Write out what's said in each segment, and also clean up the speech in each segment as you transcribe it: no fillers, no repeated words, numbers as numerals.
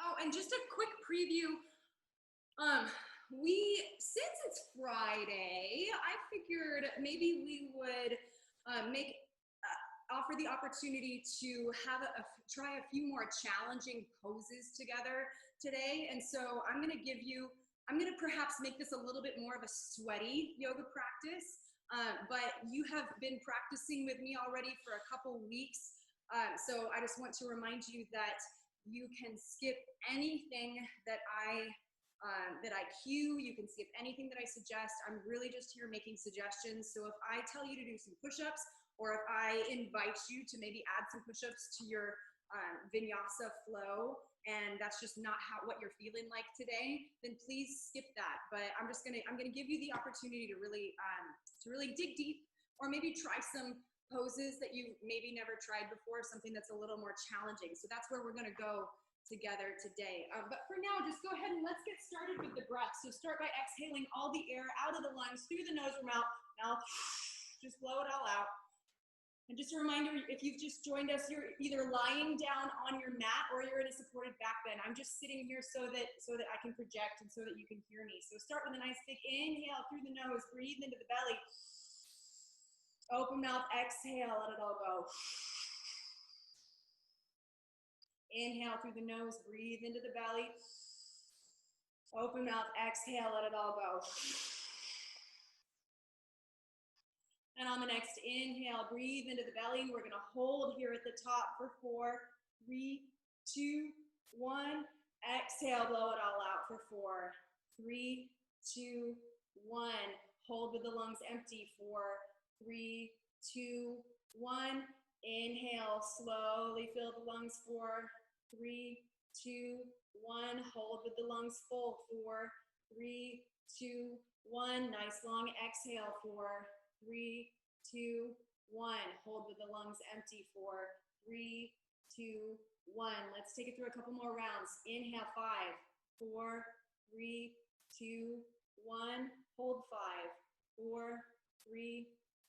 Oh, and just a quick preview. Since it's Friday, I figured maybe we would make offer the opportunity to have try a few more challenging poses together today. And so I'm going to perhaps make this a little bit more of a sweaty yoga practice. But you have been practicing with me already for a couple weeks. So I just want to remind you that you can skip anything that I cue. You can skip anything that I suggest. I'm really just here making suggestions. So if I tell you to do some push-ups, or if I invite you to maybe add some push-ups to your vinyasa flow, and that's just not what you're feeling like today, then please skip that. But I'm gonna give you the opportunity to really dig deep, or maybe try some poses that you maybe never tried before, something that's a little more challenging. So that's where we're gonna go together today. But for now, just go ahead and let's get started with the breath. So start by exhaling all the air out of the lungs through the nose or mouth. Now, just blow it all out. And just a reminder, if you've just joined us, you're either lying down on your mat or you're in a supported back bend. I'm just sitting here so that I can project and so that you can hear me. So start with a nice big inhale through the nose, breathe into the belly. Open mouth, exhale, let it all go. Inhale through the nose, breathe into the belly. Open mouth, exhale, let it all go. And on the next inhale, breathe into the belly. We're gonna hold here at the top for 4, 3, 2, 1. Exhale, blow it all out for 4, 3, 2, 1. Hold with the lungs empty. 4, 3, 2, 1. Inhale, slowly fill the lungs. 4, 3, 2, 1. Hold with the lungs full. 4, 3, 2, 1. Nice long exhale. 4, 3, 2, 1. Hold with the lungs empty. 4, 3, 2, 1. Let's take it through a couple more rounds. Inhale, 5, 4, 3, 2, 1. Hold 5, 4, 3,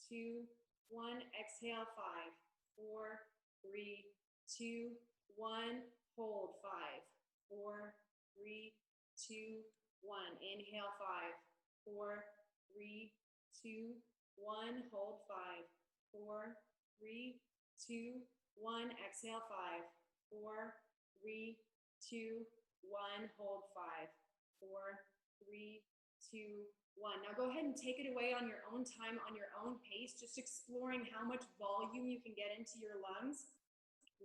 2, 1. Exhale, 5, 4, 3, 2, 1. Hold 5, 4, 3, 2, 1. Inhale, 5, 4, 3, 2, 1. Hold 5, 4, 3, 2, 1. Exhale, 5, 4, 3, 2, 1. Hold 5, 4, 3, 2, 1. Now go ahead and take it away on your own time, on your own pace, just exploring how much volume you can get into your lungs.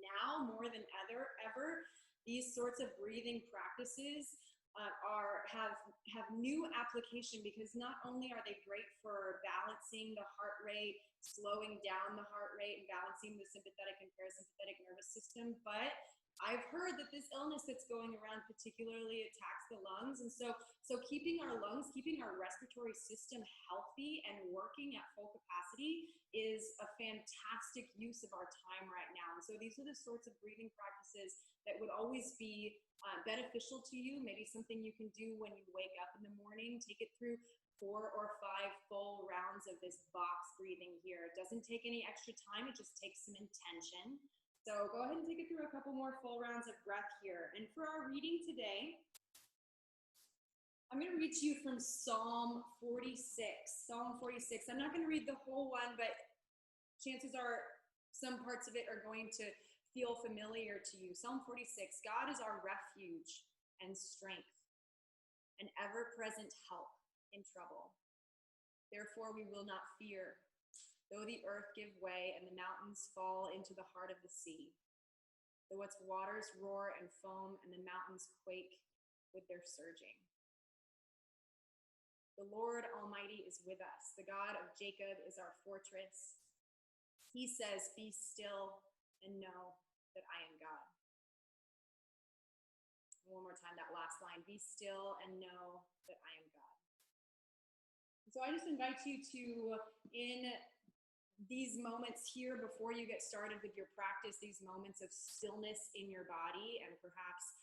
Now, more than ever, these sorts of breathing practices have new application, because not only are they great for balancing the heart rate, slowing down the heart rate, and balancing the sympathetic and parasympathetic nervous system, but I've heard that this illness that's going around particularly attacks the lungs. And so keeping our lungs, keeping our respiratory system healthy and working at full capacity is a fantastic use of our time right now. And so these are the sorts of breathing practices that would always be beneficial to you. Maybe something you can do when you wake up in the morning. Take it through 4 or 5 full rounds of this box breathing here. It doesn't take any extra time. It just takes some intention. So go ahead and take it through a couple more full rounds of breath here. And for our reading today, I'm going to read to you from Psalm 46. Psalm 46. I'm not going to read the whole one, but chances are some parts of it are going to feel familiar to you. Psalm 46. God is our refuge and strength, an ever-present help in trouble. Therefore we will not fear, though the earth give way and the mountains fall into the heart of the sea, though its waters roar and foam and the mountains quake with their surging. The Lord Almighty is with us. The God of Jacob is our fortress. He says, "Be still and know that I am God." One more time, that last line, "Be still and know that I am God." So I just invite you to, in these moments here before you get started with your practice, these moments of stillness in your body and perhaps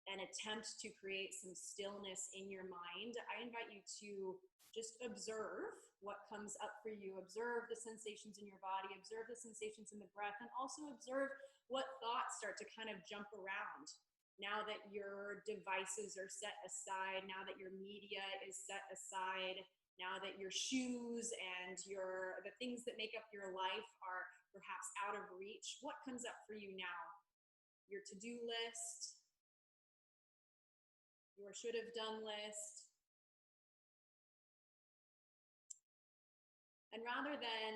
an attempt to create some stillness in your mind, I invite you to just observe what comes up for you. Observe the sensations in your body, observe the sensations in the breath, and also observe what thoughts start to kind of jump around. Now that your devices are set aside, now that your media is set aside, now that your shoes and the things that make up your life are perhaps out of reach, what comes up for you now? Your to-do list, your should have done list. And rather than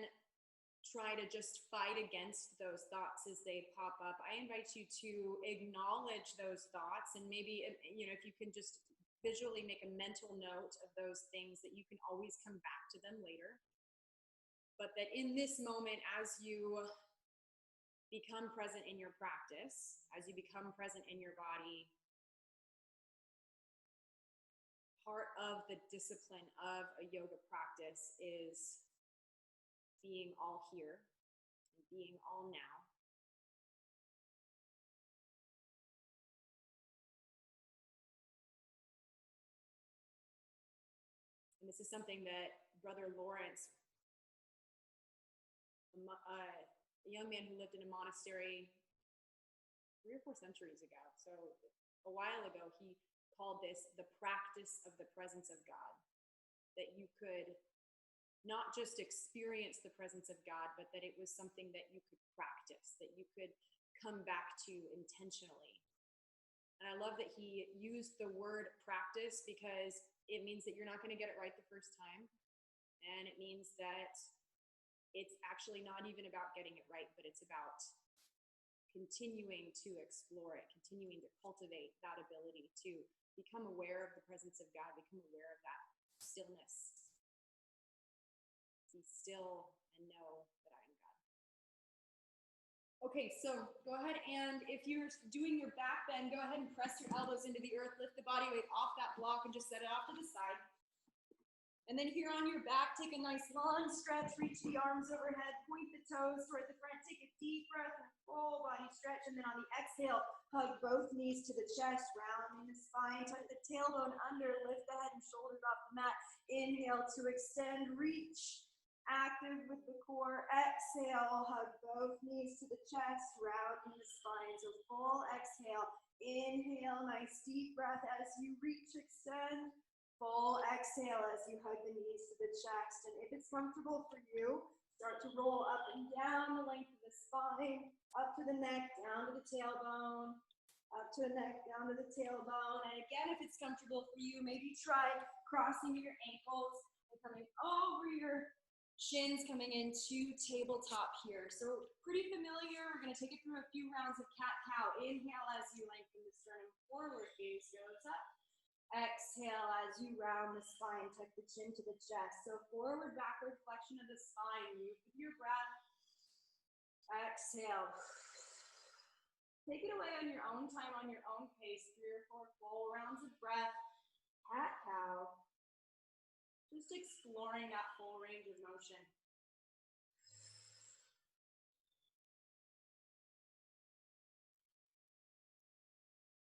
try to just fight against those thoughts as they pop up, I invite you to acknowledge those thoughts, and maybe, if you can just visually make a mental note of those things, that you can always come back to them later. But that in this moment, as you become present in your practice, as you become present in your body, part of the discipline of a yoga practice is being all here and being all now. And this is something that Brother Lawrence, a young man who lived in a monastery 3 or 4 centuries ago, so a while ago, he called this the practice of the presence of God. That you could not just experience the presence of God, but that it was something that you could practice, that you could come back to intentionally. And I love that he used the word practice, because it means that you're not going to get it right the first time. And it means that it's actually not even about getting it right, but it's about continuing to explore it, continuing to cultivate that ability to become aware of the presence of God, become aware of that stillness. Be still and know that I am God. Okay, so go ahead, and if you're doing your back bend, go ahead and press your elbows into the earth, lift the body weight off that block and just set it off to the side. And then here on your back, take a nice long stretch, reach the arms overhead, point the toes toward the front, take a deep breath and full body stretch. And then on the exhale, hug both knees to the chest, rounding the spine, tuck the tailbone under, lift the head and shoulders off the mat. Inhale to extend, reach. Active with the core. Exhale, hug both knees to the chest, rounding the spine. So full exhale. Inhale, nice deep breath as you reach, extend. Full exhale as you hug the knees to the chest. And if it's comfortable for you, start to roll up and down the length of the spine, up to the neck, down to the tailbone, up to the neck, down to the tailbone. And again, if it's comfortable for you, maybe try crossing your ankles and coming over your shins, coming into tabletop here. So pretty familiar. We're going to take it through a few rounds of cat-cow. Inhale as you lengthen the sternum forward, gaze goes up. Exhale as you round the spine, tuck the chin to the chest. So forward, backward flexion of the spine. Move with your breath. Exhale. Take it away on your own time, on your own pace. 3 or 4 full rounds of breath. Cat-cow. Just exploring that full range of motion.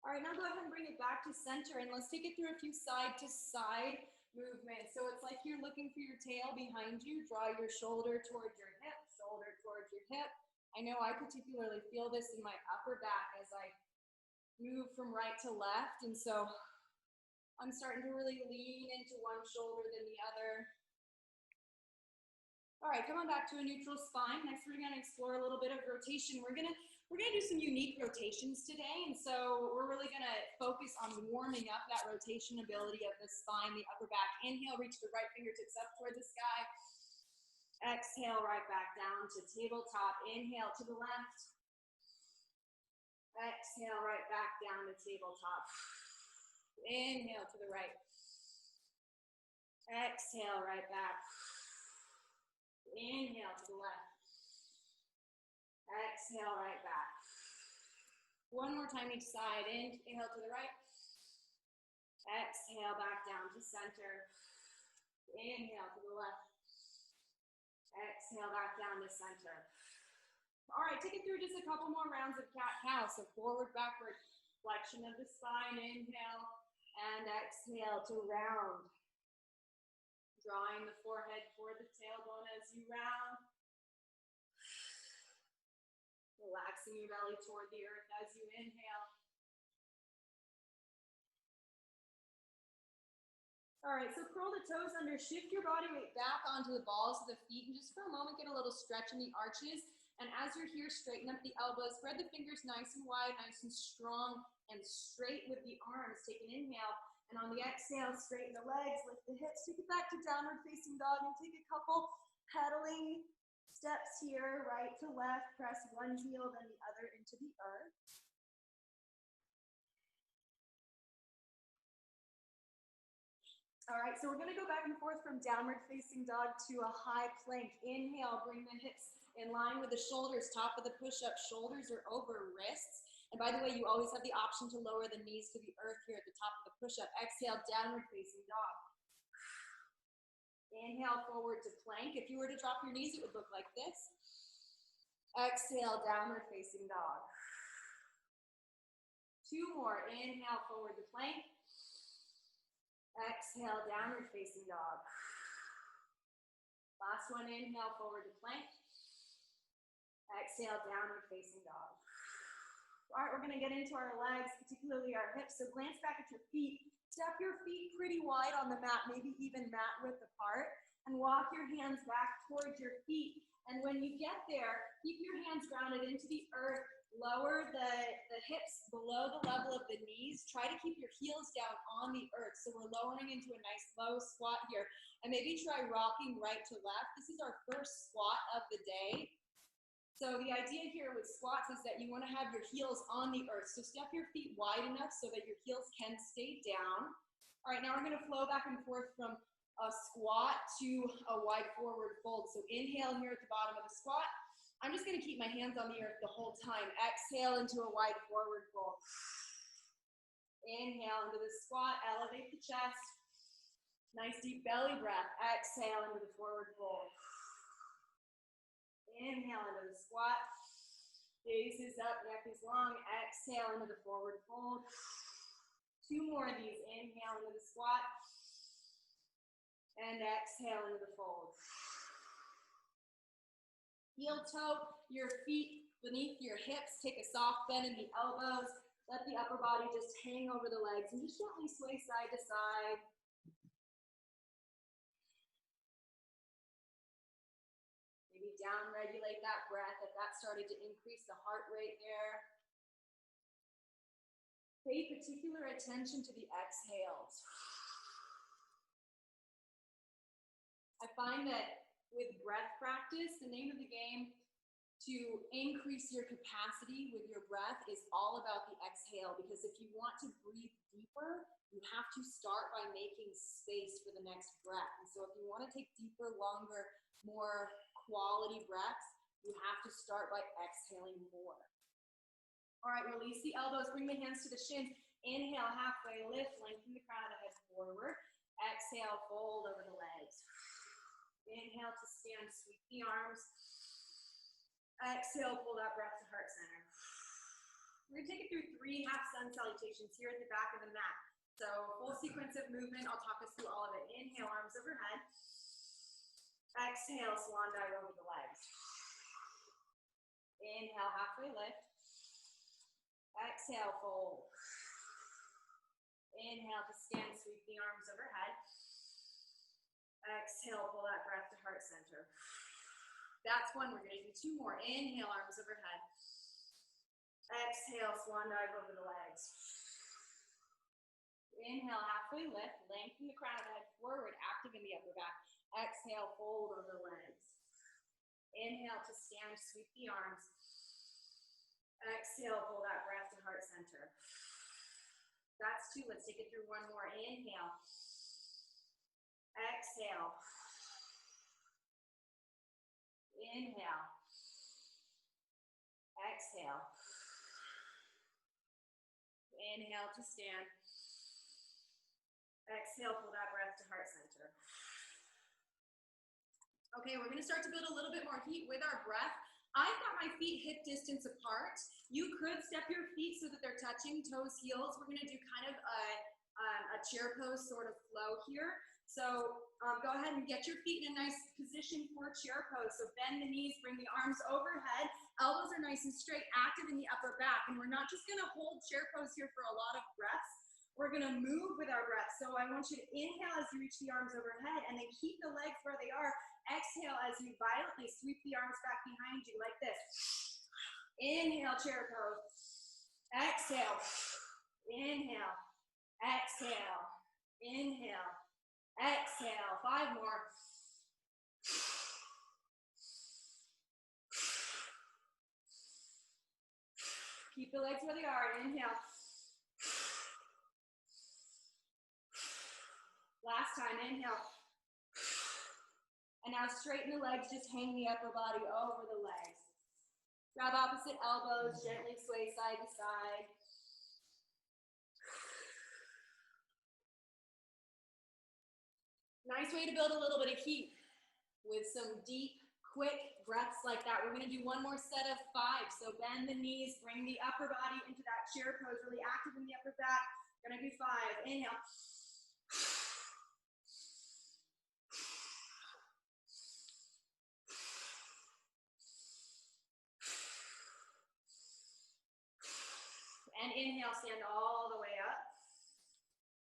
All right, now go ahead and bring it back to center, and let's take it through a few side-to-side movements. So it's like you're looking for your tail behind you. Draw your shoulder towards your hip, shoulder towards your hip. I know I particularly feel this in my upper back as I move from right to left, and so I'm starting to really lean into one shoulder than the other. All right, come on back to a neutral spine. Next, we're gonna explore a little bit of rotation. We're gonna do some unique rotations today, and so we're really gonna focus on warming up that rotation ability of the spine, the upper back. Inhale, reach the right fingertips up toward the sky. Exhale, right back down to tabletop. Inhale to the left. Exhale, right back down to tabletop. Inhale to the right. Exhale, right back. Inhale to the left. Exhale, right back. One more time each side. Inhale to the right. Exhale, back down to center. Inhale to the left. Exhale, back down to center. All right, take it through just a couple more rounds of cat-cow. So forward, backward, flexion of the spine. Inhale and exhale to round. Drawing the forehead toward the tailbone as you round. Relaxing your belly toward the earth as you inhale. All right, so curl the toes under, shift your body weight back onto the balls of the feet, and just for a moment, get a little stretch in the arches. And as you're here, straighten up the elbows, spread the fingers nice and wide, nice and strong, and straight with the arms. Take an inhale, and on the exhale, straighten the legs, lift the hips, take it back to downward facing dog, and take a couple pedaling steps here, right to left, press one heel, then the other into the earth. All right, so we're gonna go back and forth from downward facing dog to a high plank. Inhale, bring the hips in line with the shoulders, top of the push-up, shoulders are over wrists. And by the way, you always have the option to lower the knees to the earth here at the top of the push-up. Exhale, downward facing dog. Inhale, forward to plank. If you were to drop your knees, it would look like this. Exhale, downward facing dog. Two more. Inhale, forward to plank. Exhale, downward facing dog. Last one, inhale, forward to plank. Exhale, downward facing dog. All right, we're gonna get into our legs, particularly our hips. So glance back at your feet. Step your feet pretty wide on the mat, maybe even mat width apart, and walk your hands back towards your feet. And when you get there, keep your hands grounded into the earth. Lower the hips below the level of the knees. Try to keep your heels down on the earth. So we're lowering into a nice low squat here. And maybe try rocking right to left. This is our first squat of the day. So the idea here with squats is that you want to have your heels on the earth. So step your feet wide enough so that your heels can stay down. All right, now we're going to flow back and forth from a squat to a wide forward fold. So inhale here at the bottom of the squat. I'm just going to keep my hands on the earth the whole time. Exhale into a wide forward fold. Inhale into the squat, elevate the chest. Nice deep belly breath. Exhale into the forward fold. Inhale into the squat. Gaze is up, neck is long. Exhale into the forward fold. Two more of these. Inhale into the squat. And exhale into the fold. Heel toe your feet beneath your hips. Take a soft bend in the elbows. Let the upper body just hang over the legs and just gently sway side to side. Maybe down regulate that breath if that started to increase the heart rate there. Pay particular attention to the exhales. I find that with breath practice, the name of the game to increase your capacity with your breath is all about the exhale, because if you want to breathe deeper, you have to start by making space for the next breath. And so if you want to take deeper, longer, more quality breaths, you have to start by exhaling more. All right, release the elbows, bring the hands to the shins. Inhale, halfway lift, lengthen the crown of the head forward. Exhale, fold over the legs. Inhale to stand, sweep the arms. Exhale, pull that breath to heart center. We're gonna take it through 3 half sun salutations here at the back of the mat. So full sequence of movement, I'll talk us through all of it. Inhale, arms overhead. Exhale, swan dive over the legs. Inhale, halfway lift. Exhale, fold. Inhale to stand, sweep the arms overhead. Exhale, pull that breath to heart center. That's one. We're going to do 2 more. Inhale, arms overhead. Exhale, swan dive over the legs. Inhale, halfway lift. Lengthen the crown of the head forward, active in the upper back. Exhale, fold over the legs. Inhale to stand, sweep the arms. Exhale, pull that breath to heart center. That's 2. Let's take it through 1 more. Inhale. Exhale. Inhale. Exhale. Inhale to stand. Exhale, pull that breath to heart center. Okay, we're going to start to build a little bit more heat with our breath. I've got my feet hip distance apart. You could step your feet so that they're touching, toes, heels. We're going to do kind of a chair pose sort of flow here. So go ahead and get your feet in a nice position for chair pose. So bend the knees, bring the arms overhead. Elbows are nice and straight, active in the upper back. And we're not just going to hold chair pose here for a lot of breaths. We're gonna move with our breath. So I want you to inhale as you reach the arms overhead and then keep the legs where they are. Exhale as you violently sweep the arms back behind you like this. Inhale, chair pose. Exhale. Inhale. Exhale. Inhale. Exhale. 5 more. Keep the legs where they are. Inhale. Last time, inhale. And now straighten the legs, just hang the upper body over the legs. Grab opposite elbows, gently sway side to side. Nice way to build a little bit of heat with some deep, quick breaths like that. We're gonna do one more set of 5. So bend the knees, bring the upper body into that chair pose, really active in the upper back. We're gonna do 5. Inhale. And inhale, stand all the way up.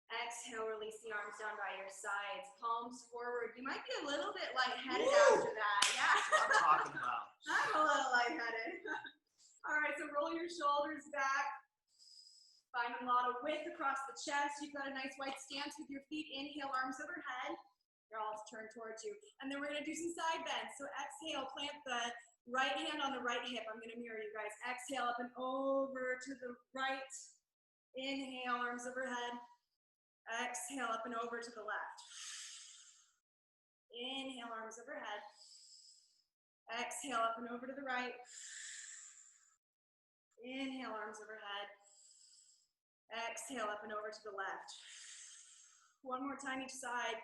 Exhale, release the arms down by your sides, palms forward. You might be a little bit lightheaded after that. Yeah. That's what I'm talking about. I'm a little lightheaded. All right, so roll your shoulders back. Find a lot of width across the chest. You've got a nice wide stance with your feet. Inhale, arms overhead. They're all turned towards you. And then we're gonna do some side bends. So exhale, plant the right hand on the right hip. I'm gonna mirror you guys. Exhale, up and over to the right. Inhale, arms overhead. Exhale, up and over to the left. Inhale, arms overhead. Exhale, up and over to the right. Inhale, arms overhead. Exhale, up and over to the left. One more time each side.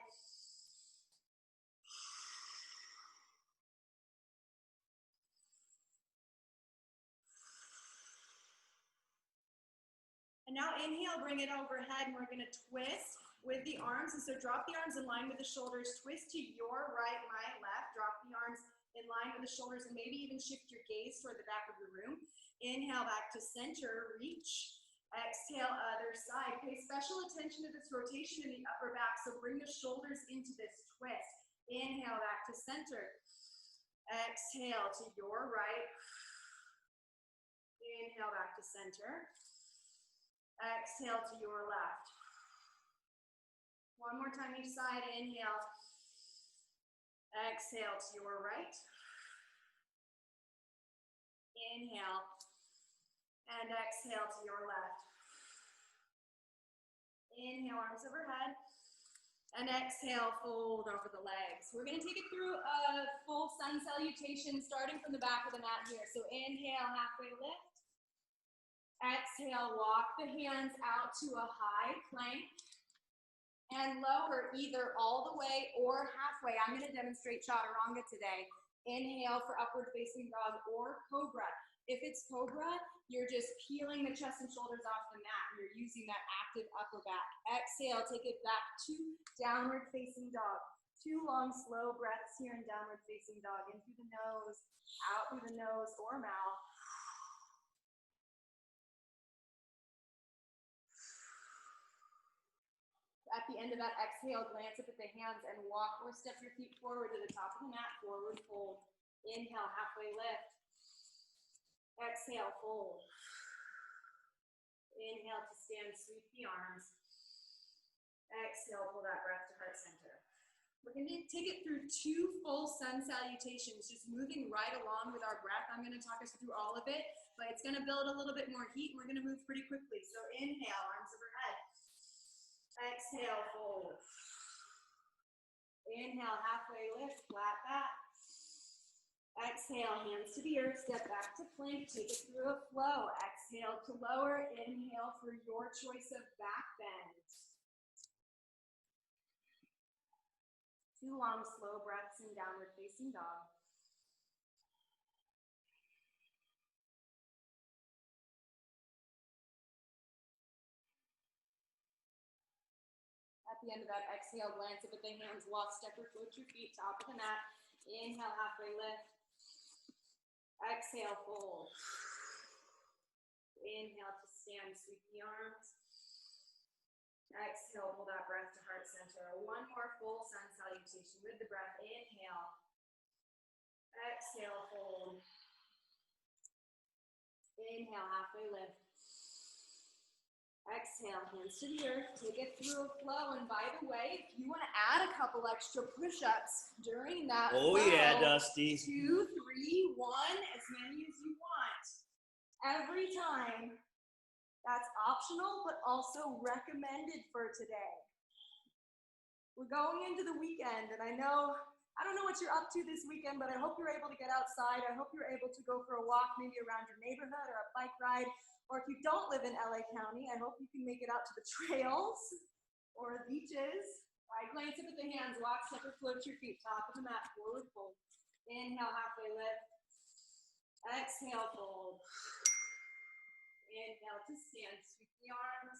And now inhale, bring it overhead, and we're gonna twist with the arms. And so drop the arms in line with the shoulders, twist to your right, my left, drop the arms in line with the shoulders, and maybe even shift your gaze toward the back of the room. Inhale, back to center, reach. Exhale, other side. Pay special attention to this rotation in the upper back, so bring the shoulders into this twist. Inhale, back to center. Exhale to your right. Inhale, back to center. Exhale to your left. One more time each side. Inhale. Exhale to your right. Inhale. And exhale to your left. Inhale, arms overhead. And exhale, fold over the legs. We're gonna take it through a full sun salutation, starting from the back of the mat here. So inhale, halfway lift. Exhale, walk the hands out to a high plank and lower either all the way or halfway. I'm going to demonstrate chaturanga today. Inhale for upward facing dog or cobra. If it's cobra, you're just peeling the chest and shoulders off the mat. You're using that active upper back. Exhale, take it back to downward facing dog. 2 long, slow breaths here in downward facing dog. In through the nose, out through the nose or mouth. At the end of that exhale, glance up at the hands and walk or step your feet forward to the top of the mat, forward fold. Inhale, halfway lift. Exhale, fold. Inhale to stand, sweep the arms. Exhale, pull that breath to heart center. We're going to take it through 2 full sun salutations, just moving right along with our breath. I'm going to talk us through all of it, but it's going to build a little bit more heat. We're going to move pretty quickly. So inhale, arms overhead. Exhale, fold. Inhale, halfway lift, flat back. Exhale, hands to the earth, step back to plank, take it through a flow. Exhale to lower, inhale for your choice of back bend. 2 long, slow breaths in downward facing dog. At the end of that exhale, glance up at the hands, walk, step or float your feet, top of the mat. Inhale, halfway lift. Exhale, fold. Inhale to stand, sweep the arms. Exhale, pull that breath to heart center. One more full sun salutation with the breath. Inhale. Exhale, fold. Inhale, halfway lift. Exhale, hands to the earth. Take it through a flow. And by the way, if you want to add a couple extra push-ups during that flow, yeah, Dusty. 2, 3, 1, as many as you want. Every time. That's optional, but also recommended for today. We're going into the weekend, and I don't know what you're up to this weekend, but I hope you're able to get outside. I hope you're able to go for a walk, maybe around your neighborhood or a bike ride. Or if you don't live in LA County, I hope you can make it out to the trails or the beaches. All right, glance up at the hands, walk, step, or float your feet, top of the mat, forward fold. Inhale, halfway lift. Exhale, fold. Inhale to stand, sweep the arms.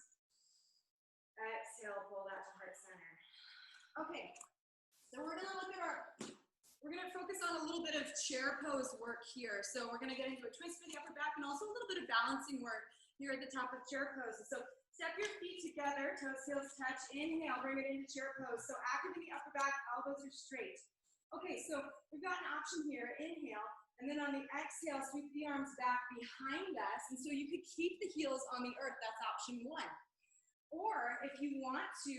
Exhale, pull that to heart center. Okay, so we're gonna focus on a little bit of chair pose work here. So we're gonna get into a twist for the upper back and also a little bit of balancing work here at the top of chair pose. So step your feet together, toes, heels touch. Inhale, bring it into chair pose. So active in the upper back, elbows are straight. Okay, so we've got an option here. Inhale. And then on the exhale, sweep the arms back behind us. And so you could keep the heels on the earth. That's option 1. Or if you want to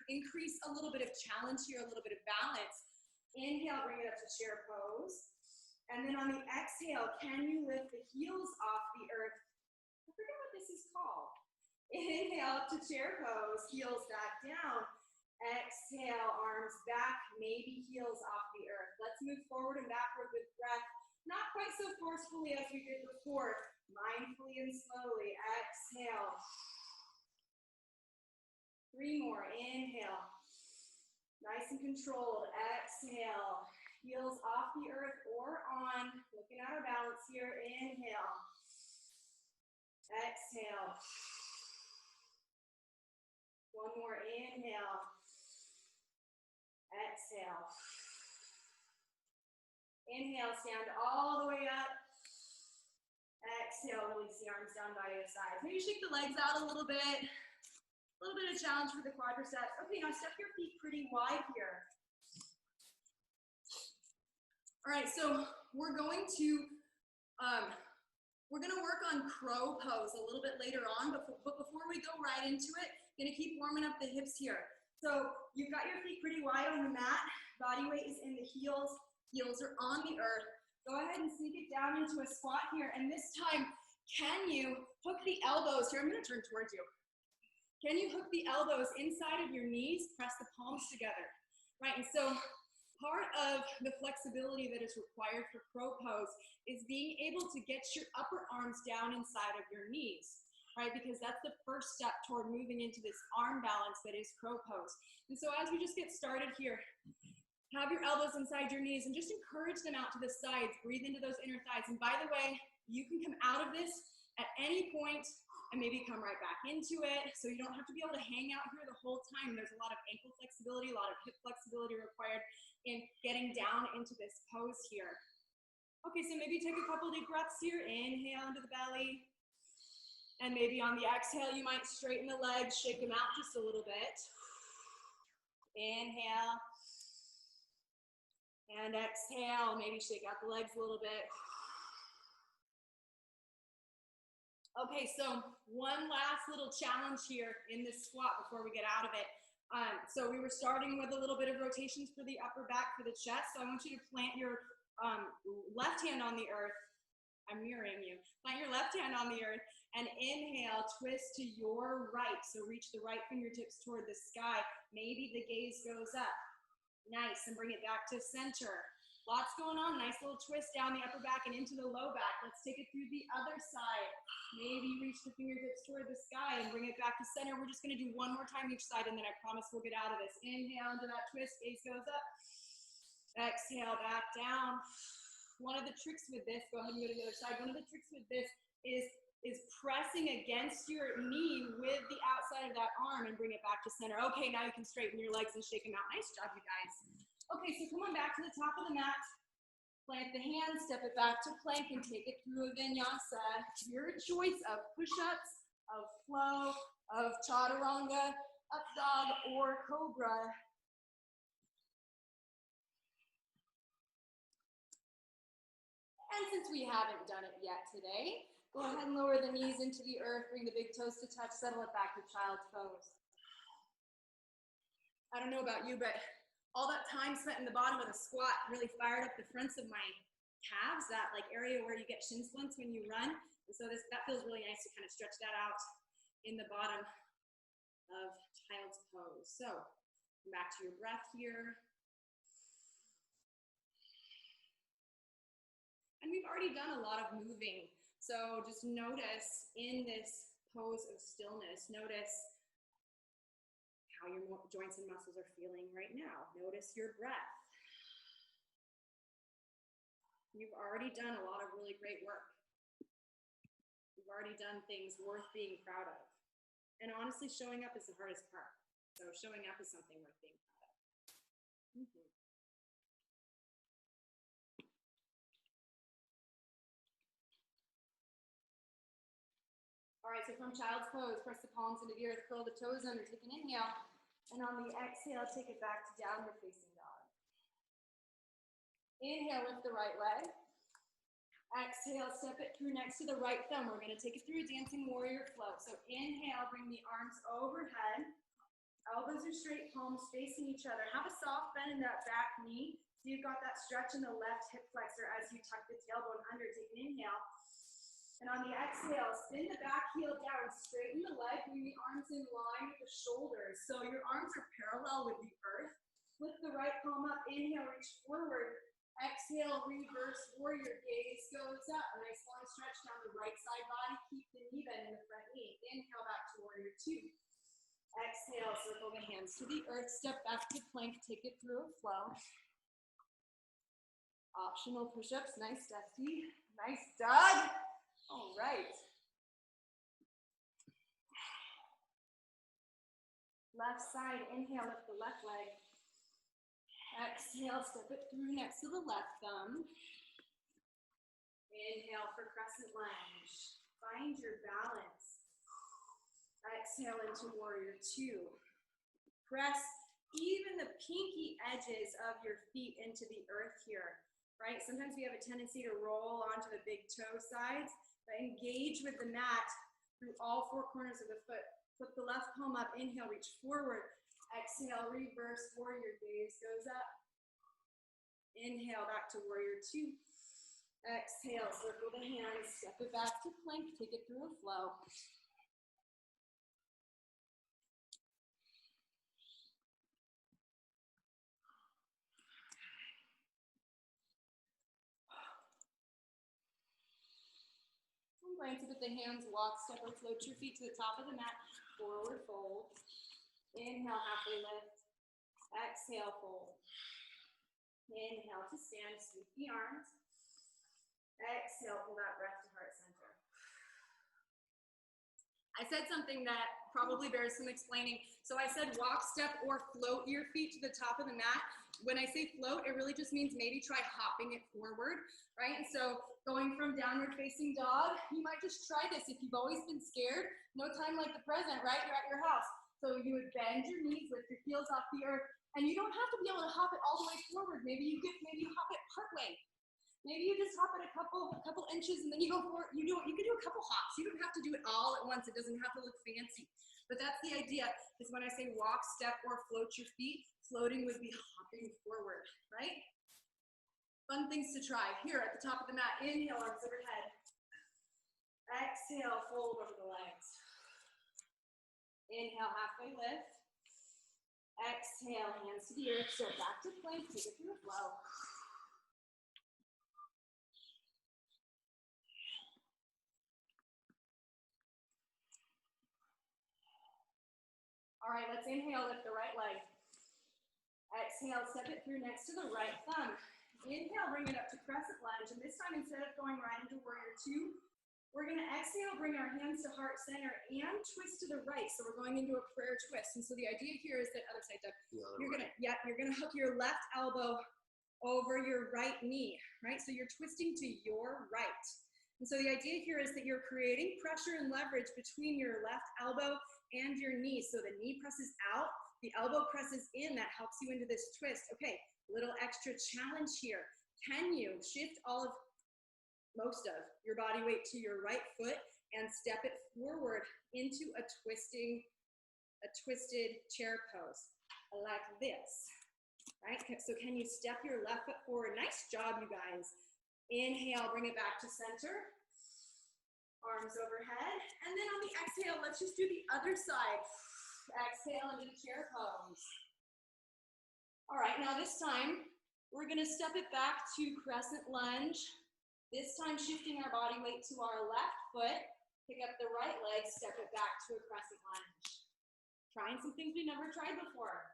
increase a little bit of challenge here, a little bit of balance, inhale, bring it up to chair pose. And then on the exhale, can you lift the heels off the earth? I forget what this is called. Inhale up to chair pose, heels back down. Exhale, arms back, maybe heels off the earth. Let's move forward and backward with breath. Not quite so forcefully as we did before. Mindfully and slowly. Exhale. 3 more. Inhale. Nice and controlled. Exhale. Heels off the earth or on. Looking at our balance here. Inhale. Exhale. 1 more. Inhale. Exhale. Inhale, stand all the way up. Exhale, release the arms down by your sides. Maybe shake the legs out a little bit. A little bit of challenge for the quadriceps. Okay, now step your feet pretty wide here. All right, so we're going to work on crow pose a little bit later on, but before we go right into it, gonna keep warming up the hips here. So you've got your feet pretty wide on the mat. Body weight is in the heels. Heels are on the earth. Go ahead and sneak it down into a squat here. And this time, can you hook the elbows here? I'm gonna turn towards you. Can you hook the elbows inside of your knees? Press the palms together, right? And so part of the flexibility that is required for crow pose is being able to get your upper arms down inside of your knees, right? Because that's the first step toward moving into this arm balance that is crow pose. And so as we just get started here, have your elbows inside your knees and just encourage them out to the sides. Breathe into those inner thighs. And by the way, you can come out of this at any point and maybe come right back into it. So you don't have to be able to hang out here the whole time. There's a lot of ankle flexibility, a lot of hip flexibility required in getting down into this pose here. Okay, so maybe take a couple deep breaths here. Inhale into the belly. And maybe on the exhale, you might straighten the legs, shake them out just a little bit. Inhale. And exhale, maybe shake out the legs a little bit. Okay, so one last little challenge here in this squat before we get out of it. So we were starting with a little bit of rotations for the upper back, for the chest. So I want you to plant your left hand on the earth. I'm mirroring you. Plant your left hand on the earth and inhale, twist to your right. So reach the right fingertips toward the sky. Maybe the gaze goes up. Nice, and bring it back to center. Lots going on, nice little twist down the upper back and into the low back. Let's take it through the other side. Maybe reach the fingertips toward the sky and bring it back to center. We're just gonna do one more time each side and then I promise we'll get out of this. Inhale into that twist, gaze goes up. Exhale, back down. One of the tricks with this, go ahead and go to the other side. One of the tricks with this is pressing against your knee with the outside of that arm and bring it back to center. Okay, now you can straighten your legs and shake them out. Nice job, you guys. Okay, so come on back to the top of the mat. Plant the hands, step it back to plank and take it through a vinyasa. Your choice of push-ups of flow, of chaturanga, up dog, or cobra. And since we haven't done it yet today, go ahead and lower the knees into the earth, bring the big toes to touch, settle it back to child's pose. I don't know about you, but all that time spent in the bottom of the squat really fired up the fronts of my calves, that like area where you get shin splints when you run. And so that feels really nice to kind of stretch that out in the bottom of child's pose. So come back to your breath here. And we've already done a lot of moving. So just notice in this pose of stillness, notice how your joints and muscles are feeling right now. Notice your breath. You've already done a lot of really great work. You've already done things worth being proud of. And honestly, showing up is the hardest part. So showing up is something worth being proud of. All right, so from child's pose, press the palms into the earth, curl the toes under, take an inhale. And on the exhale, take it back to downward facing dog. Inhale, lift the right leg. Exhale, step it through next to the right thumb. We're gonna take it through a dancing warrior flow. So inhale, bring the arms overhead. Elbows are straight, palms facing each other. Have a soft bend in that back knee. So you've got that stretch in the left hip flexor as you tuck the tailbone under. Take an inhale. And on the exhale, spin the back heel down, straighten the leg, bring the arms in line with the shoulders. So your arms are parallel with the earth. Lift the right palm up, inhale, reach forward. Exhale, reverse warrior, gaze goes up. A nice long stretch down the right side body. Keep the knee bend in the front knee. Inhale back to warrior two. Exhale, circle the hands to the earth, step back to plank, take it through a flow. Optional push-ups, nice zesty, nice Doug. All right. Left side, inhale, lift the left leg. Exhale, step it through next to the left thumb. Inhale for crescent lunge. Find your balance. Exhale into warrior two. Press even the pinky edges of your feet into the earth here, right? Sometimes we have a tendency to roll onto the big toe sides. But engage with the mat through all four corners of the foot. Flip the left palm up, inhale, reach forward. Exhale, reverse warrior, gaze goes up. Inhale, back to warrior two. Exhale, circle the hands, step it back to plank, take it through a flow. Going to put the hands, walk, step, or float your feet to the top of the mat, forward fold. Inhale, halfway lift. Exhale, fold. Inhale to stand, sweep the arms. Exhale, pull that breath to heart center. I said something that probably bears some explaining. So I said walk, step, or float your feet to the top of the mat. When I say float, it really just means maybe try hopping it forward, right? And so going from downward facing dog, you might just try this. If you've always been scared, no time like the present, right? You're at your house. So you would bend your knees, lift your heels off the earth, and you don't have to be able to hop it all the way forward. Maybe you hop it part way. Maybe you just hop it a couple inches and then you go for it. You can do a couple hops. You don't have to do it all at once. It doesn't have to look fancy. But that's the idea, is when I say walk, step, or float your feet, floating would be hopping forward, right? Fun things to try. Here at the top of the mat, inhale, arms overhead. Exhale, fold over the legs. Inhale, halfway lift. Exhale, hands to the earth, step back to plank, take it through a flow. All right, let's inhale, lift the right leg. Exhale, step it through next to the right thumb. Inhale, bring it up to crescent lunge. And this time, instead of going right into warrior two, we're gonna exhale, bring our hands to heart center and twist to the right. So we're going into a prayer twist. And so the idea here is that, other side, Doug, you're gonna hook your left elbow over your right knee, right? So you're twisting to your right. And so the idea here is that you're creating pressure and leverage between your left elbow and your knee. So the knee presses out, the elbow presses in, that helps you into this twist. Okay, little extra challenge here. Can you shift most of your body weight to your right foot and step it forward into a twisted chair pose like this, right? So can you step your left foot forward? Nice job, you guys. Inhale, bring it back to center. Arms overhead. And then on the exhale, let's just do the other side. Exhale into the chair pose. All right, now this time, we're gonna step it back to crescent lunge. This time shifting our body weight to our left foot. Pick up the right leg, step it back to a crescent lunge. Trying some things we've never tried before.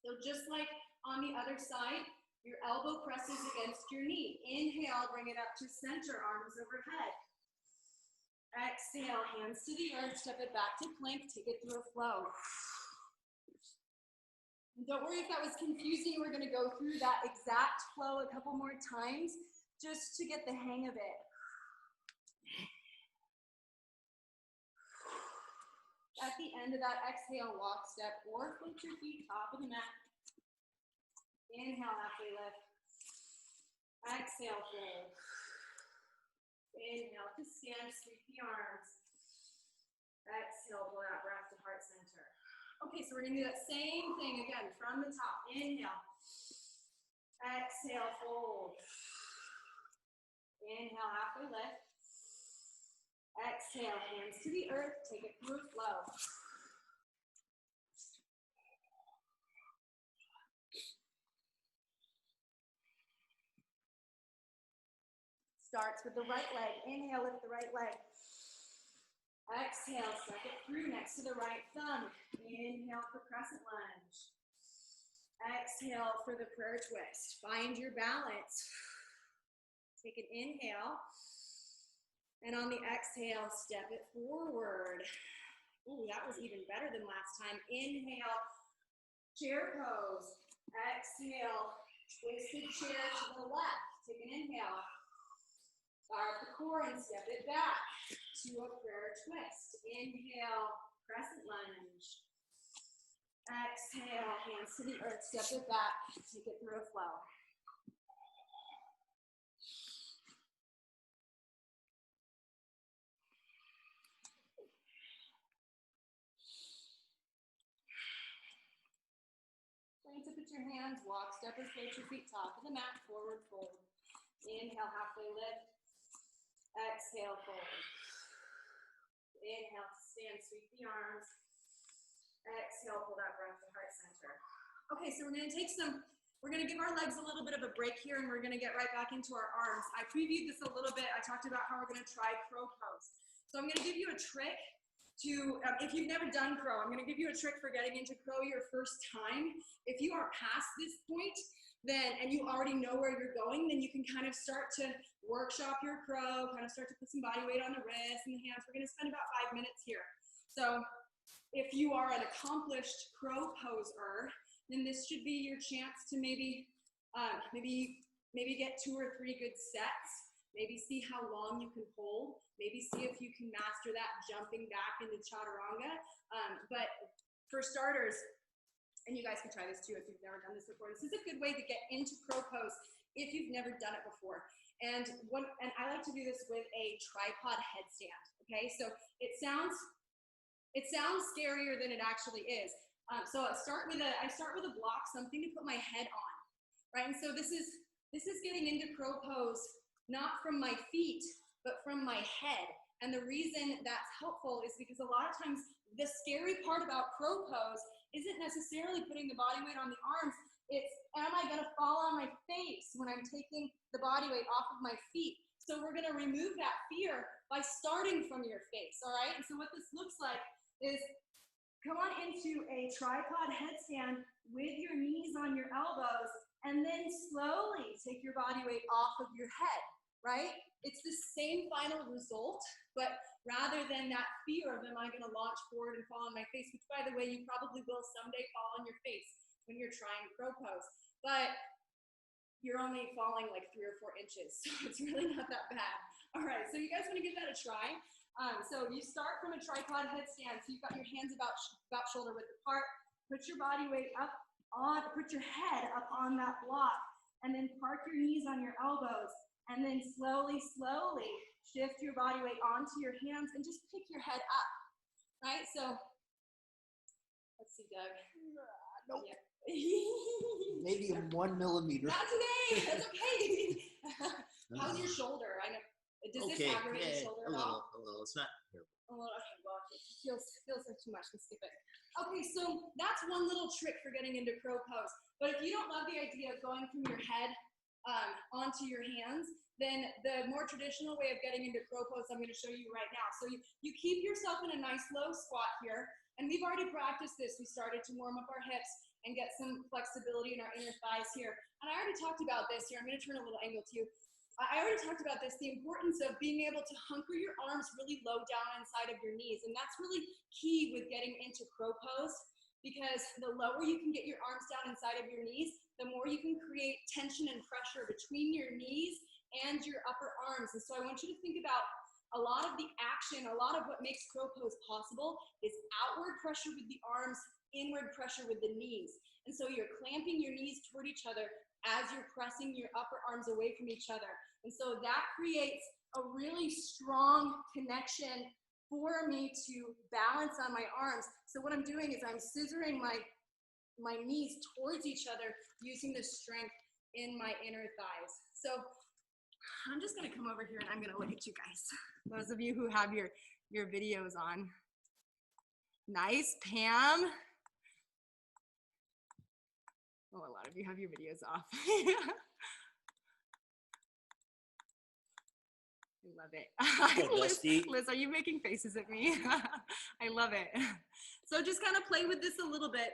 So just like on the other side, your elbow presses against your knee. Inhale, bring it up to center, arms overhead. Exhale, hands to the earth, step it back to plank, take it through a flow. And don't worry if that was confusing, we're gonna go through that exact flow a couple more times just to get the hang of it. At the end of that exhale, walk, step, or flip your feet top of the mat. Inhale, halfway lift. Exhale, fold. Inhale to stand, sweep the arms. Exhale, blow out breath to heart center. Okay, so we're gonna do that same thing again from the top. Inhale. Exhale, fold. Inhale, halfway lift. Exhale, hands to the earth, take it through a flow. Starts with the right leg. Inhale, lift the right leg. Exhale, suck it through next to the right thumb. Inhale for crescent lunge. Exhale for the prayer twist. Find your balance. Take an inhale. And on the exhale, step it forward. Ooh, that was even better than last time. Inhale, chair pose. Exhale, twisted chair to the left. Take an inhale. Fire up the core and step it back to a prayer twist. Inhale, crescent lunge. Exhale, hands to the earth, step it back, take it through a flow. Going to put your hands, walk, step, or float your feet top of the mat, forward fold. Inhale, halfway lift. Exhale, fold. Inhale to stand, sweep the arms. Exhale, pull that breath to heart center. Okay, so we're gonna give our legs a little bit of a break here and we're gonna get right back into our arms. I previewed this a little bit. I talked about how we're gonna try crow pose. So I'm gonna give you a trick to, if you've never done crow, I'm gonna give you a trick for getting into crow your first time. If you are past this point, and you already know where you're going, then you can kind of start to workshop your crow, kind of start to put some body weight on the wrists and the hands. We're gonna spend about 5 minutes here. So if you are an accomplished crow poser, then this should be your chance to maybe get 2 or 3 good sets, maybe see how long you can hold, maybe see if you can master that jumping back into chaturanga. But for starters, and you guys can try this too if you've never done this before. This is a good way to get into crow pose if you've never done it before. And I like to do this with a tripod headstand. Okay, so it sounds scarier than it actually is. So I start with a block, something to put my head on, right? And so this is getting into crow pose not from my feet but from my head. And the reason that's helpful is because a lot of times the scary part about crow pose isn't necessarily putting the body weight on the arms. It's, am I gonna fall on my face when I'm taking the body weight off of my feet? So we're gonna remove that fear by starting from your face, all right? And so what this looks like is come on into a tripod headstand with your knees on your elbows, and then slowly take your body weight off of your head, right? It's the same final result, but rather than that fear of am I going to launch forward and fall on my face, which by the way, you probably will someday fall on your face when you're trying crow pose, but you're only falling like 3 or 4 inches, so it's really not that bad. All right, so you guys want to give that a try. So you start from a tripod headstand. So you've got your hands about shoulder width apart. Put your body weight up on, put your head up on that block, and then park your knees on your elbows. And then slowly, slowly shift your body weight onto your hands and just pick your head up, right? So let's see, Doug. Nope. Yeah. Maybe 1 millimeter. That's okay. That's okay. How's your shoulder? I know. Does this aggravate your shoulder at all? A little. It's not terrible. A little. Okay, well, it feels like too much. Let's skip it. Okay, so that's one little trick for getting into crow pose. But if you don't love the idea of going from your head onto your hands, then the more traditional way of getting into crow pose I'm going to show you right now. So you keep yourself in a nice low squat here. And we've already practiced this. We started to warm up our hips and get some flexibility in our inner thighs here. And I already talked about this here. I'm going to turn a little angle to you. I already talked about this, the importance of being able to hunker your arms really low down inside of your knees. And that's really key with getting into crow pose, because the lower you can get your arms down inside of your knees, the more you can create tension and pressure between your knees and your upper arms. And so I want you to think about a lot of the action, a lot of what makes crow pose possible is outward pressure with the arms, inward pressure with the knees. And so you're clamping your knees toward each other as you're pressing your upper arms away from each other. And so that creates a really strong connection for me to balance on my arms. So what I'm doing is I'm scissoring my knees towards each other using the strength in my inner thighs. So I'm just gonna come over here and I'm gonna look at you guys. Those of you who have your videos on. Nice, Pam. Oh, a lot of you have your videos off. I love it. Liz, are you making faces at me? I love it. So just kind of play with this a little bit.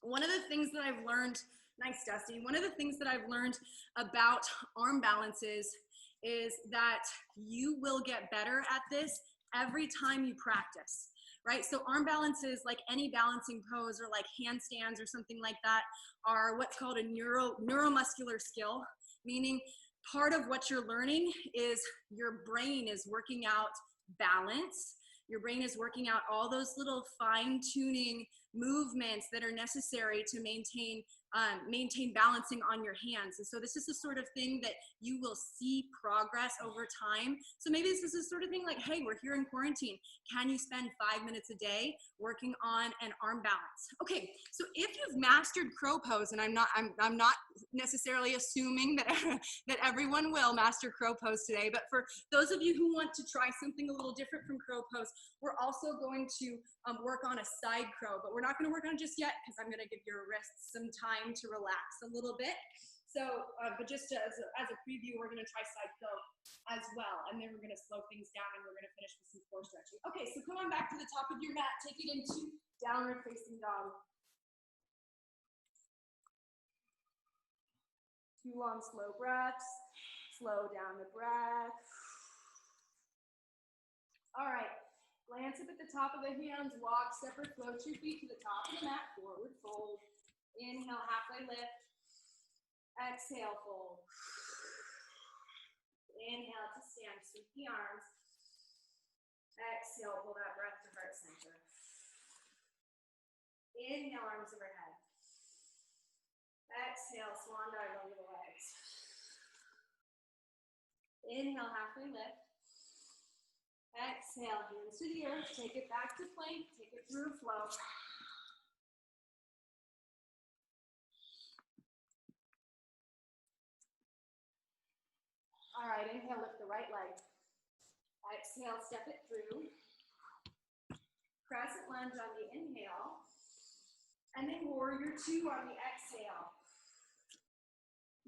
One of the things that I've learned, nice Dusty, one of the things that I've learned about arm balances is that you will get better at this every time you practice, right? So arm balances, like any balancing pose or like handstands or something like that, are what's called a neuromuscular skill, meaning part of what you're learning is your brain is working out balance. Your brain is working out all those little fine-tuning movements that are necessary to maintain balancing on your hands. And so this is the sort of thing that you will see progress over time. So maybe this is the sort of thing like, hey, we're here in quarantine. Can you spend 5 minutes a day working on an arm balance? Okay, so if you've mastered crow pose, and I'm not necessarily assuming that that everyone will master crow pose today, but for those of you who want to try something a little different from crow pose, we're also going to work on a side crow, but we're not going to work on it just yet because I'm going to give your wrists some time to relax a little bit. So, but just as a preview, we're going to try side crow as well, and then we're going to slow things down and we're going to finish with some core stretching. Okay, so come on back to the top of your mat, take it into downward facing dog. 2 long slow breaths, slow down the breath. All right. Glance up at the top of the hands, walk, separate, float your feet to the top of the mat, forward fold. Inhale, halfway lift. Exhale, fold. Inhale to stand, sweep the arms. Exhale, pull that breath to heart center. Inhale, arms overhead. Exhale, swan dive over the legs. Inhale, halfway lift. Exhale, hands to the earth, take it back to plank, take it through flow. All right, inhale, lift the right leg. Exhale, step it through. Crescent lunge on the inhale. And then warrior 2 on the exhale.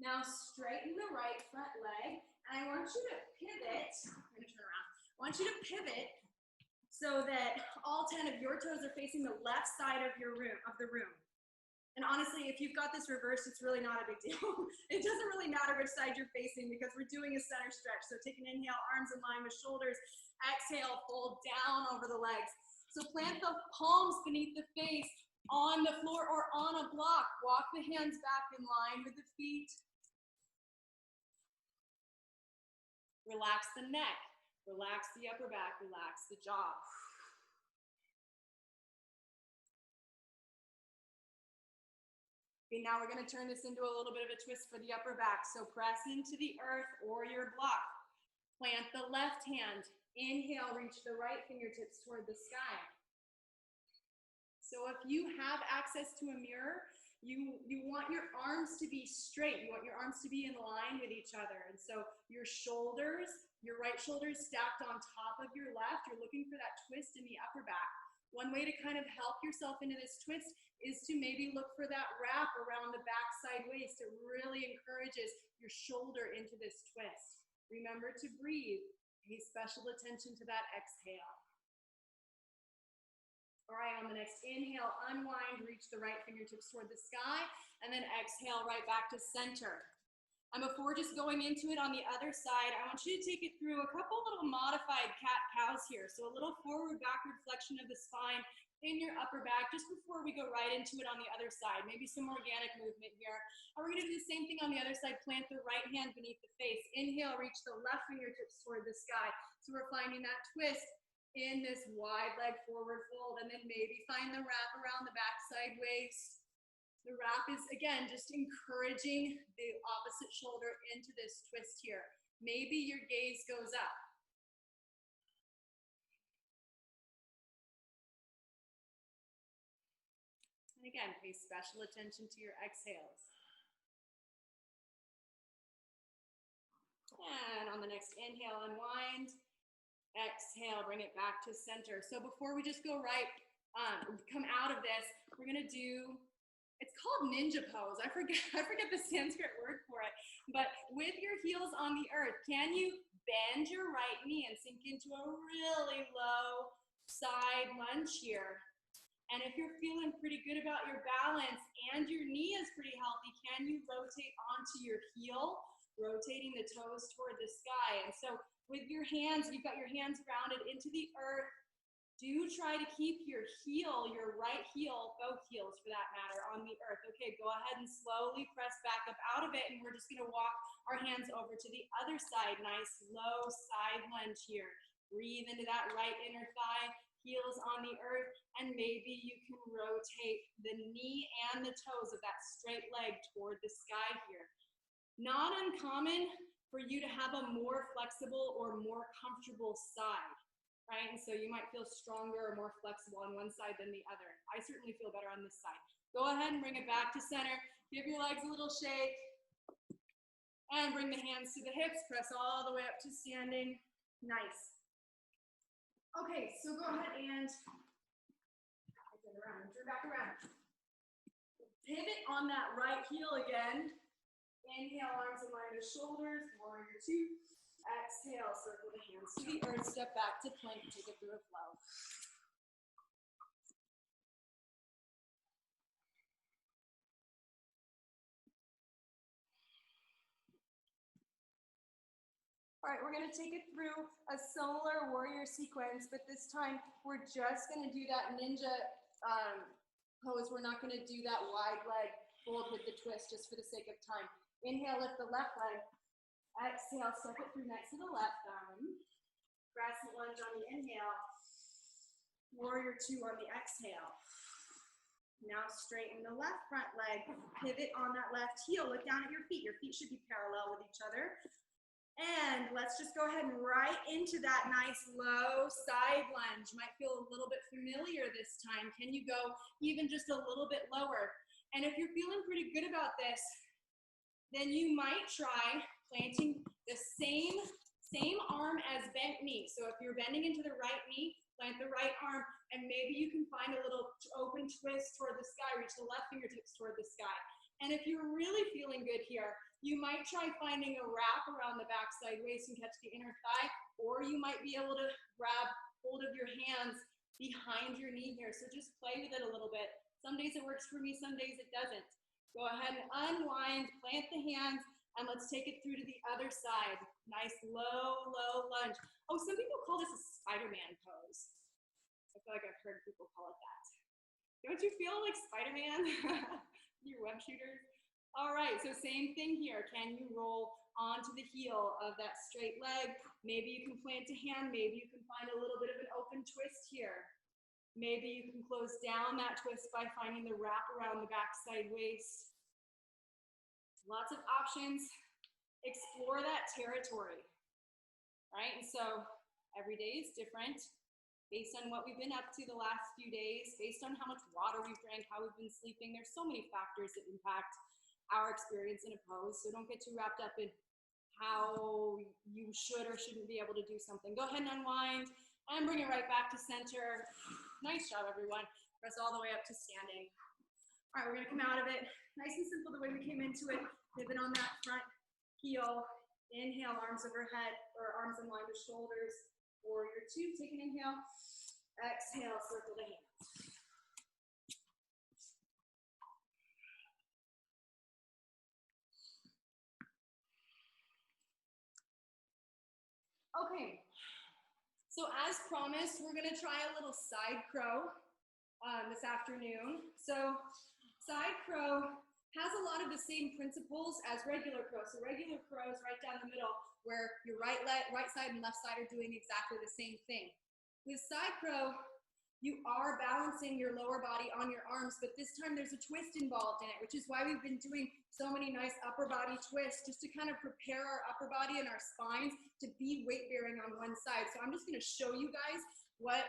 Now straighten the right front leg. And I want you to pivot. I'm going to turn around. I want you to pivot so that all 10 of your toes are facing the left side of the room. And honestly, if you've got this reversed, it's really not a big deal. It doesn't really matter which side you're facing because we're doing a center stretch. So take an inhale, arms in line with shoulders. Exhale, fold down over the legs. So plant the palms beneath the face on the floor or on a block. Walk the hands back in line with the feet. Relax the neck, relax the upper back, relax the jaw. Okay, now we're gonna turn this into a little bit of a twist for the upper back. So press into the earth or your block. Plant the left hand. Inhale, reach the right fingertips toward the sky. So if you have access to a mirror, you want your arms to be straight. You want your arms to be in line with each other. And so your shoulders, your right shoulder is stacked on top of your left. You're looking for that twist in the upper back. One way to kind of help yourself into this twist is to maybe look for that wrap around the backside waist. It really encourages your shoulder into this twist. Remember to breathe. Pay special attention to that exhale. All right, on the next inhale, unwind, reach the right fingertips toward the sky, and then exhale right back to center. And before just going into it on the other side, I want you to take it through a couple little modified cat-cows here. So a little forward-backward flexion of the spine in your upper back just before we go right into it on the other side. Maybe some organic movement here. And we're gonna do the same thing on the other side. Plant the right hand beneath the face. Inhale, reach the left fingertips toward the sky. So we're finding that twist in this wide leg forward fold, and then maybe find the wrap around the backside waist. The wrap is, again, just encouraging the opposite shoulder into this twist here. Maybe your gaze goes up. And again, pay special attention to your exhales. And on the next inhale, unwind. Exhale, bring it back to center. So before we just go right, come out of this, we're gonna do, it's called ninja pose. I forget the Sanskrit word for it. But with your heels on the earth, can you bend your right knee and sink into a really low side lunge here? And if you're feeling pretty good about your balance and your knee is pretty healthy, can you rotate onto your heel, rotating the toes toward the sky? And so with your hands, you've got your hands grounded into the earth. Do try to keep your heel, your right heel, both heels for that matter, on the earth. Okay, go ahead and slowly press back up out of it, and we're just gonna walk our hands over to the other side. Nice low side lunge here. Breathe into that right inner thigh, heels on the earth, and maybe you can rotate the knee and the toes of that straight leg toward the sky here. Not uncommon for you to have a more flexible or more comfortable side, right? And so you might feel stronger or more flexible on one side than the other. I certainly feel better on this side. Go ahead and bring it back to center. Give your legs a little shake. And bring the hands to the hips. Press all the way up to standing. Nice. Okay, so go ahead and turn around, turn back around. Pivot on that right heel again. Inhale, arms in line with shoulders, warrior two. Exhale, circle the hands to the earth, step back to plank, take it through a flow. All right, we're gonna take it through a similar warrior sequence, but this time we're just gonna do that ninja pose. We're not gonna do that wide leg fold with the twist just for the sake of time. Inhale, lift the left leg. Exhale, step it through next to the left thumb. Crescent lunge on the inhale. Warrior two on the exhale. Now straighten the left front leg. Pivot on that left heel. Look down at your feet. Your feet should be parallel with each other. And let's just go ahead and right into that nice low side lunge. Might feel a little bit familiar this time. Can you go even just a little bit lower? And if you're feeling pretty good about this, then you might try planting the same arm as bent knee. So if you're bending into the right knee, plant the right arm, and maybe you can find a little open twist toward the sky, reach the left fingertips toward the sky. And if you're really feeling good here, you might try finding a wrap around the backside waist and catch the inner thigh, or you might be able to grab hold of your hands behind your knee here. So just play with it a little bit. Some days it works for me, some days it doesn't. Go ahead and unwind, plant the hands, and let's take it through to the other side. Nice low, low lunge. Oh, some people call this a Spider-Man pose. I feel like I've heard people call it that. Don't you feel like Spider-Man? Your web shooters? All right, so same thing here. Can you roll onto the heel of that straight leg. Maybe you can plant a hand, maybe you can find a little bit of an open twist here. Maybe you can close down that twist by finding the wrap around the backside waist. Lots of options. Explore that territory, right? And so every day is different based on what we've been up to the last few days, based on how much water we've drank, how we've been sleeping. There's so many factors that impact our experience in a pose, so don't get too wrapped up in how you should or shouldn't be able to do something. Go ahead and unwind and bring it right back to center. Nice job, everyone. Press all the way up to standing. All right, we're gonna come out of it. Nice and simple the way we came into it. Pivot on that front heel. Inhale, arms overhead, or arms in line with shoulders. Warrior two, take an inhale. Exhale, circle the hands. Okay, so as promised, we're gonna try a little side crow this afternoon. So side crow has a lot of the same principles as regular crow. So regular crow is right down the middle where your right side and left side are doing exactly the same thing. With side crow, you are balancing your lower body on your arms, but this time there's a twist involved in it, which is why we've been doing so many nice upper body twists, just to kind of prepare our upper body and our spines to be weight bearing on one side. So I'm just gonna show you guys what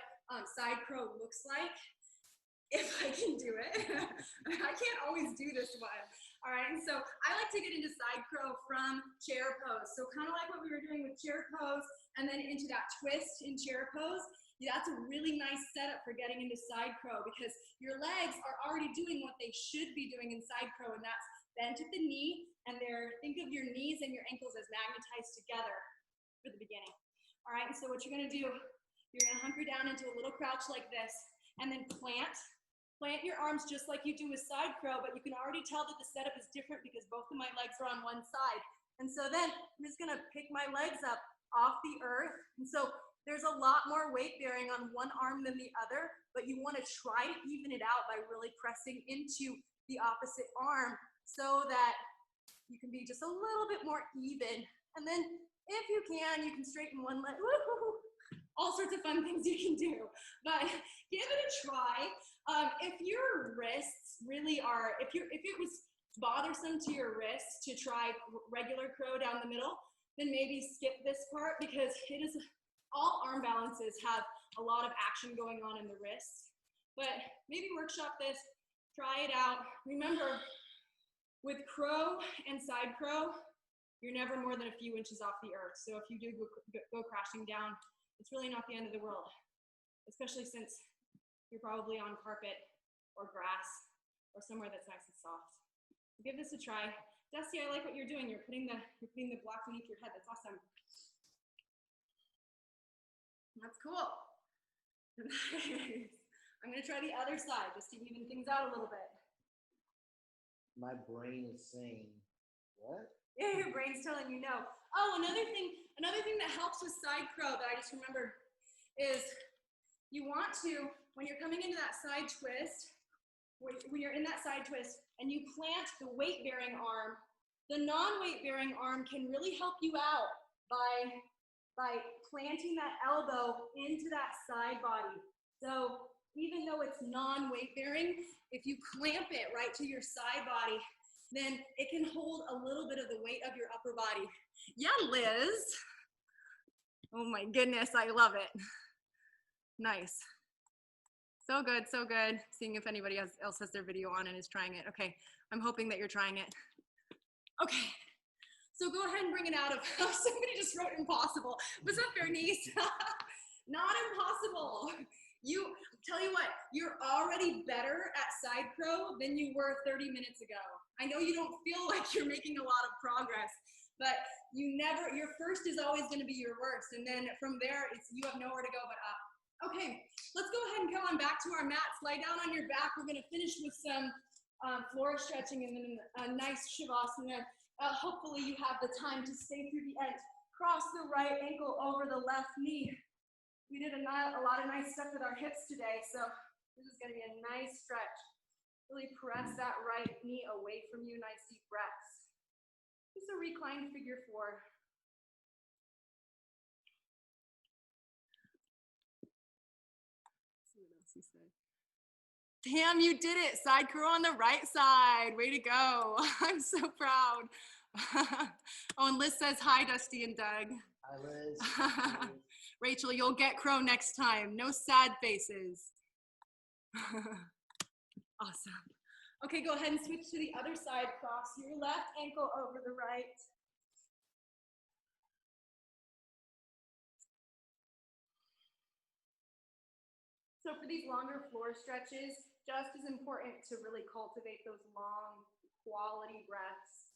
side crow looks like, if I can do it. I can't always do this one. All right, and so I like to get into side crow from chair pose. So kind of like what we were doing with chair pose, and then into that twist in chair pose. Yeah, that's a really nice setup for getting into side crow, because your legs are already doing what they should be doing in side crow, and that's bent at the knee, and think of your knees and your ankles as magnetized together for the beginning. All right, and so what you're gonna do, you're gonna hunker down into a little crouch like this, and then plant your arms just like you do with side crow, but you can already tell that the setup is different because both of my legs are on one side. And so then I'm just gonna pick my legs up off the earth, and so there's a lot more weight bearing on one arm than the other, but you want to try to even it out by really pressing into the opposite arm so that you can be just a little bit more even. And then if you can straighten one leg. Woo-hoo-hoo. All sorts of fun things you can do, but give it a try. If your wrists really are, if it was bothersome to your wrists to try regular crow down the middle, then maybe skip this part, because it is, all arm balances have a lot of action going on in the wrists, but maybe workshop this, try it out. Remember, with crow and side crow, you're never more than a few inches off the earth. So if you do go crashing down, it's really not the end of the world, especially since you're probably on carpet or grass or somewhere that's nice and soft. So give this a try. Dusty, I like what you're doing. You're putting the block beneath your head. That's awesome. That's cool. I'm gonna try the other side just to even things out a little bit. My brain is saying, what? Yeah, your brain's telling you no. Oh, another thing that helps with side crow that I just remembered is you want to, when you're coming into that side twist, when you're in that side twist and you plant the weight-bearing arm, the non-weight-bearing arm can really help you out by planting that elbow into that side body. So even though it's non-weight bearing, if you clamp it right to your side body, then it can hold a little bit of the weight of your upper body. Yeah, Liz. Oh my goodness, I love it. Nice. So good, so good. Seeing if anybody else has their video on and is trying it. Okay, I'm hoping that you're trying it. Okay. So go ahead and bring it out of, somebody just wrote impossible. Was that Bernice? Not impossible. Tell you what, you're already better at side crow than you were 30 minutes ago. I know you don't feel like you're making a lot of progress, but your first is always gonna be your worst. And then from there, you have nowhere to go but up. Okay, let's go ahead and come on back to our mats. Lie down on your back. We're gonna finish with some floor stretching and then a nice shavasana. Hopefully you have the time to stay through the end. Cross the right ankle over the left knee. We did a lot of nice stuff with our hips today, so this is gonna be a nice stretch. Really press that right knee away from you, nice deep breaths. Just a reclined figure four. Let's see what else he said. Damn, you did it. Side curl on the right side. Way to go. I'm so proud. Oh, and Liz says hi, Dusty and Doug. Hi, Liz. Rachel, you'll get crow next time. No sad faces. Awesome. Okay, go ahead and switch to the other side. Cross your left ankle over the right. So for these longer floor stretches, just as important to really cultivate those long quality breaths.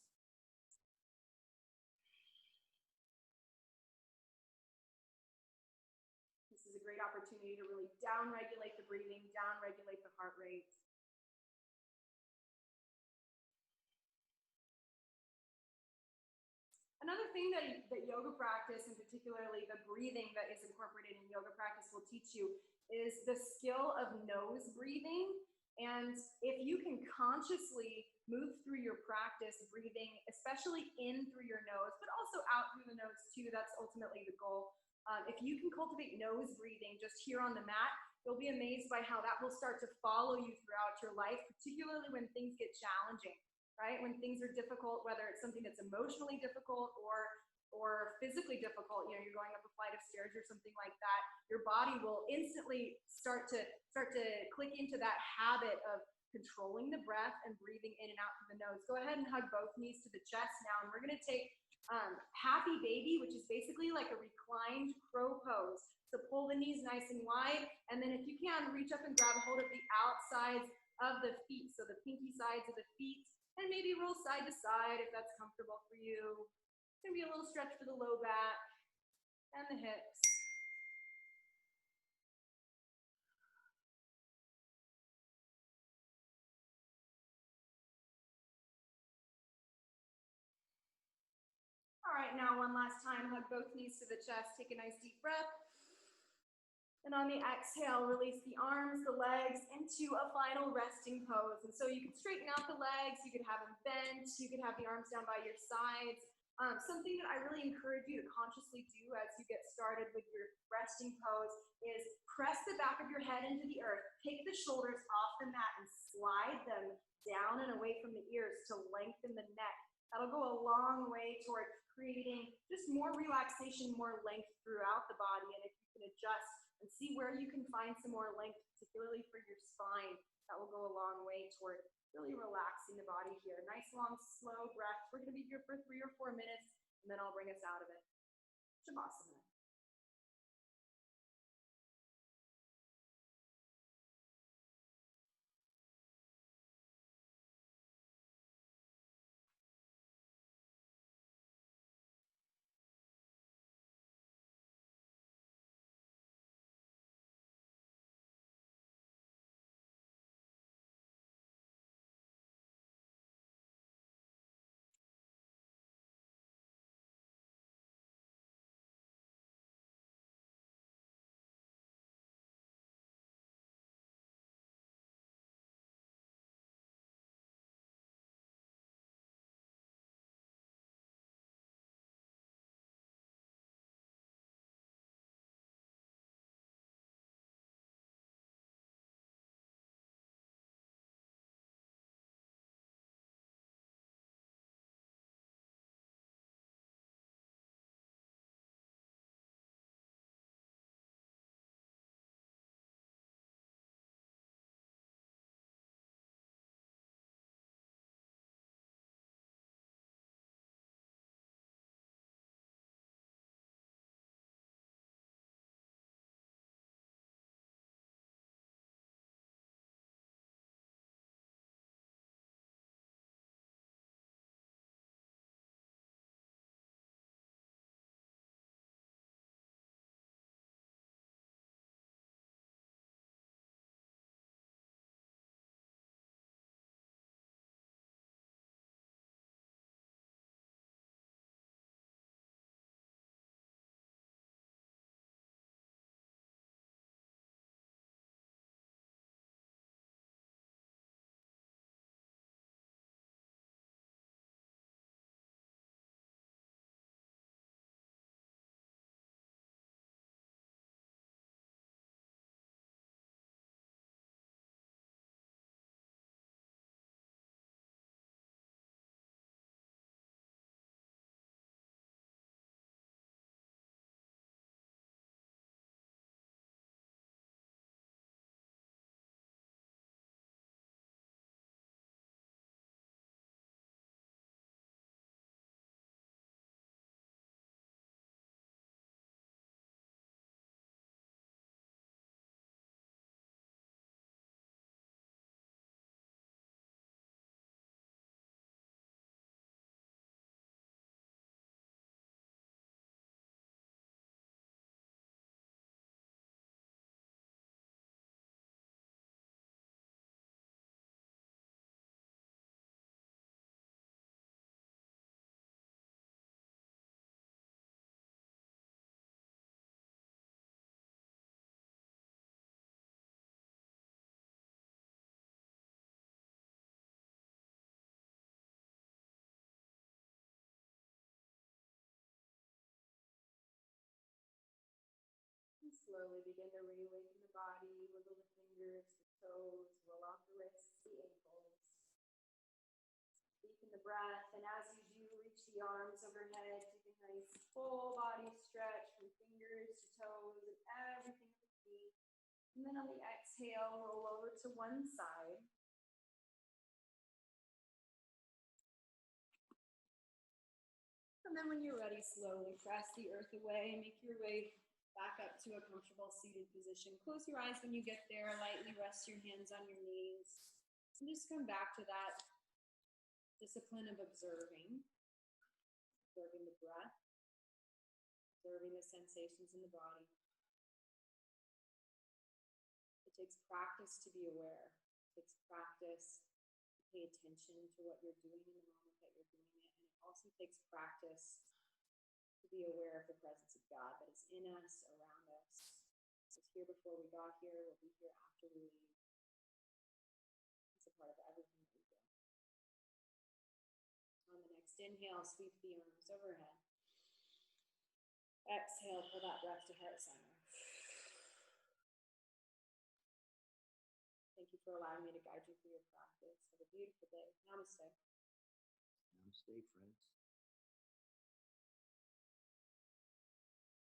This is a great opportunity to really down-regulate the breathing, down-regulate the heart rate. Another thing that yoga practice, and particularly the breathing that is incorporated in yoga practice, will teach you is the skill of nose breathing. And if you can consciously move through your practice breathing, especially in through your nose, but also out through the nose too, that's ultimately the goal. If you can cultivate nose breathing just here on the mat, you'll be amazed by how that will start to follow you throughout your life, particularly when things get challenging. Right? When things are difficult, whether it's something that's emotionally difficult or physically difficult, you know, you're going up a flight of stairs or something like that, your body will instantly start to click into that habit of controlling the breath and breathing in and out through the nose. Go ahead and hug both knees to the chest now, and we're going to take happy baby, which is basically like a reclined crow pose. So pull the knees nice and wide, and then if you can, reach up and grab hold of the outsides of the feet, so the pinky sides of the feet, and maybe roll side to side if that's comfortable for you. It's gonna be a little stretch for the low back and the hips. All right, now one last time, hug both knees to the chest, take a nice deep breath. And on the exhale, release the arms, the legs into a final resting pose. And so you can straighten out the legs, you could have them bent, you could have the arms down by your sides. Something that I really encourage you to consciously do as you get started with your resting pose is press the back of your head into the earth, take the shoulders off the mat and slide them down and away from the ears to lengthen the neck. That'll go a long way toward creating just more relaxation, more length throughout the body. And if you can adjust and see where you can find some more length, particularly for your spine, that will go a long way toward really relaxing the body here. Nice, long, slow breath. We're going to be here for 3 or 4 minutes, and then I'll bring us out of it. Shavasana. slowly begin to reawaken the body, wiggle the fingers, the toes, roll out the wrists, the ankles. Deepen the breath, and as you do, reach the arms overhead, take a nice full body stretch from fingers to toes and everything in between. And then on the exhale, roll over to one side. And then when you're ready, slowly press the earth away and make your way back up to a comfortable seated position. Close your eyes when you get there. Lightly rest your hands on your knees. And just come back to that discipline of observing the breath, observing the sensations in the body. It takes practice to be aware. It takes practice to pay attention to what you're doing in the moment that you're doing it. And it also takes practice to be aware of the presence of God that is in us, around us. It was here before we got here, will be here after we leave. It's a part of everything that we do. On the next inhale, sweep the arms overhead. Exhale, pull that breath to heart center. Thank you for allowing me to guide you through your practice. Have a beautiful day. Namaste. Namaste, friends.